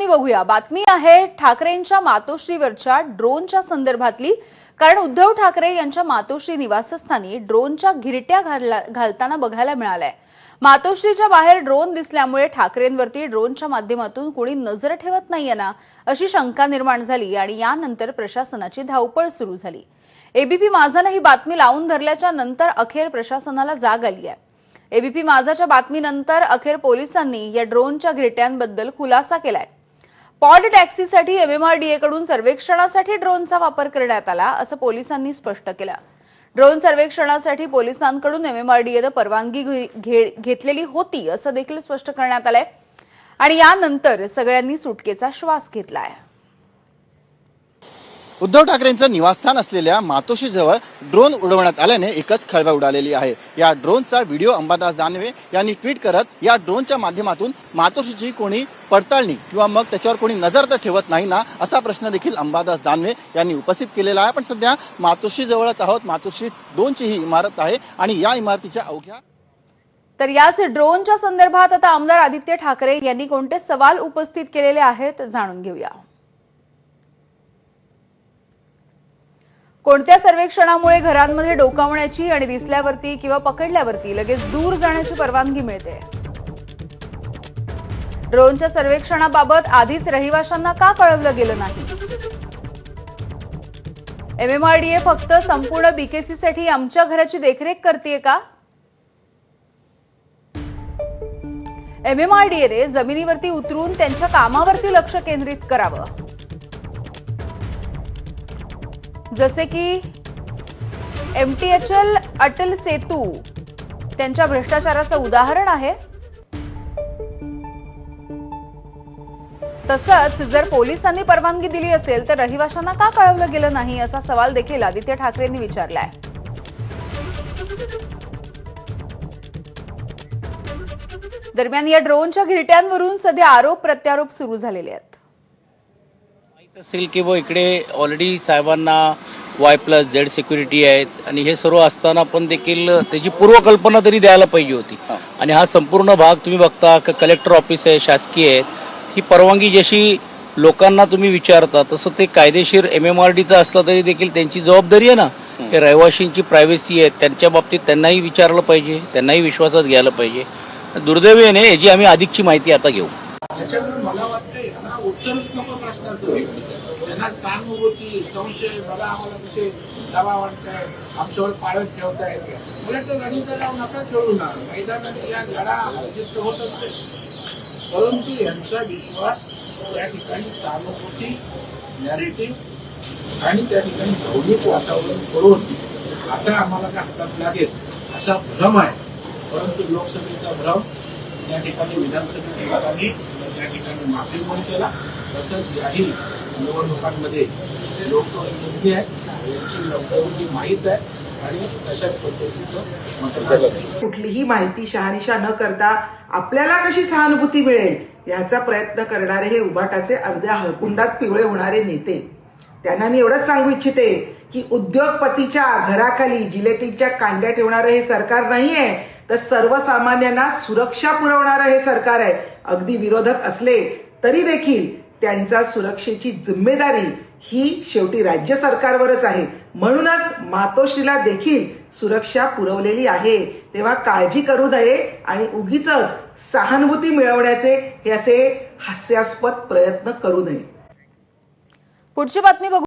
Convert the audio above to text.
बातमी बघूया। बातमी आहे ठाकरेंच्या मातोश्रीवरच्या ड्रोनच्या संदर्भातली। कारण उद्धव ठाकरे यांच्या मातोश्री निवासस्थानी ड्रोनच्या घिरट्या घालताना बघायला मिळालंय। मातोश्रीच्या बाहेर ड्रोन दिसल्यामुळे ठाकरेंवरती ड्रोनच्या माध्यमातून कोणी नजर ठेवत नाहीये ना, अशी शंका निर्माण झाली आणि यानंतर प्रशासनाची धावपळ सुरू झाली। एबीपी माझाने ही बातमी लावून धरल्याच्या नंतर अखेर प्रशासनाला जाग आली आहे। एबीपी माझाच्या बातमीनंतर अखेर पोलिसांनी या ड्रोनच्या घिरट्यांबद्दल खुलासा केलाय। पॉड टॅक्सीसाठी एमएमआरडीए कडून सर्वेक्षणासाठी ड्रोनचा वापर करण्यात आला, असं पोलिसांनी स्पष्ट केलं। ड्रोन सर्वेक्षणासाठी पोलिसांकडून एमएमआरडीएने परवानगी घेतलेली होती, असं देखील स्पष्ट करण्यात आलंय आणि यानंतर सगळ्यांनी सुटकेचा श्वास घेतलाय। उद्धव ठाकरेंचं निवासस्थान असलेल्या मातोश्रीजवळ ड्रोन उडवण्यात आल्याने एकच खळबळ उडालेली आहे। या ड्रोनचा व्हिडिओ अंबादास दानवे यांनी ट्विट करत या ड्रोनच्या माध्यमातून मातोश्रीची कोणी पडताळणी किंवा मग त्याच्यावर कोणी नजर तर ठेवत नाही ना, असा प्रश्न देखील अंबादास दानवे यांनी उपस्थित केलेला आहे। पण सध्या मातोश्रीजवळच आहोत। मातोश्री 2ची ही इमारत आहे आणि या इमारतीच्या अवघ्या तर याच ड्रोनच्या संदर्भात आता आमदार आदित्य ठाकरे यांनी कोणते सवाल उपस्थित केलेले आहेत जाणून घेऊया। कोणत्या सर्वेक्षणामुळे घरांमध्ये डोकावण्याची आणि दिसल्यावरती किंवा पकडल्यावरती लगेच दूर जाण्याची परवानगी मिळते? ड्रोनच्या सर्वेक्षणाबाबत आधीच रहिवाशांना का कळवलं गेलं नाही? एमएमआरडीए फक्त संपूर्ण बीकेसीसाठी आमच्या घराची देखरेख करतेय का? एमएमआरडीएने जमिनीवरती उतरून त्यांच्या कामावरती लक्ष केंद्रित करावं, जसे की एमटीएचएल अटल सेतू त्यांच्या भ्रष्टाचाराचं उदाहरण आहे। तसंच जर पोलिसांनी परवानगी दिली असेल तर रहिवाशांना का कळवलं गेलं नाही, असा सवाल देखील आदित्य ठाकरेंनी विचारलाय। दरम्यान या ड्रोनच्या घिरट्यांवरून सध्या आरोप प्रत्यारोप सुरू झालेले आहेत। असेल की वो इकडे ऑलरेडी साहेबांना Y+Z सिक्युरिटी आहेत आणि हे सर्व असताना पण देखील त्याची पूर्वकल्पना तरी द्यायला पाहिजे होती। आणि हा संपूर्ण भाग तुम्ही बघता कलेक्टर ऑफिस आहे, शासकीय आहे, ही परवानगी जशी लोकांना तुम्ही विचारता तसं ते कायदेशीर एमएमआरडीचं असलं तरी देखील त्यांची जबाबदारी आहे ना, की रहिवाशांची प्रायव्हसी आहे त्यांच्या बाबतीत त्यांनाही विचारलं पाहिजे, त्यांनाही विश्वासात घ्यायला पाहिजे। दुर्दैवी आहे याची आम्ही अधिकची माहिती आता घेऊ। त्याच्यामुळे मला वाटतंय ना, उत्तरच नको प्रश्नाचं, त्यांना सहानुभूती संशय मला आम्हाला कसे दबाव वाटताय, आमच्यावर पाळत ठेवताय, उलट रणीचा नाव नका ठेवू ना, मैदानात या लढा जिद्द होत असते। परंतु यांचा विश्वास त्या ठिकाणी सहानुभूती नॅरेटिव्ह आणि त्या ठिकाणी भावनिक वातावरण करून आता आम्हाला काय हातात लागेल असा भ्रम आहे। परंतु लोकसभेचा भ्रम या ठिकाणी विधानसभेच्या लोकांनी त्या ठिकाणी माफीमोल केला। तसंच जाहीर निवडणुकांमध्ये लोकसभेची आहे यांची लोकसभेची माहीत आहे आणि तशाच पद्धतीचं मतदान आहे। कुठलीही माहिती शहानिशा न करता आपल्याला कशी सहानुभूती मिळेल याचा प्रयत्न करणारे हे उभाटाचे अर्ध्या हळकुंडात पिवळे होणारे नेते। त्यांना मी एवढंच सांगू इच्छिते की उद्योगपतीच्या घराखाली जिलेटिनच्या कांड्या ठेवणारं हे सरकार नाहीये, तर सर्वसामान्यांना सुरक्षा पुरवणारं हे सरकार आहे। अगदी विरोधक असले तरी देखील त्यांच्या सुरक्षेची जिम्मेदारी ही शेवटी राज्य सरकारवरच आहे। म्हणूनच मातोश्रीला देखील सुरक्षा पुरवलेली आहे। तेव्हा काळजी करू नये आणि उगीच सहानुभूती मिळवण्याचे हे असे हास्यास्पद प्रयत्न करू नये। पुढची बातमी बघू।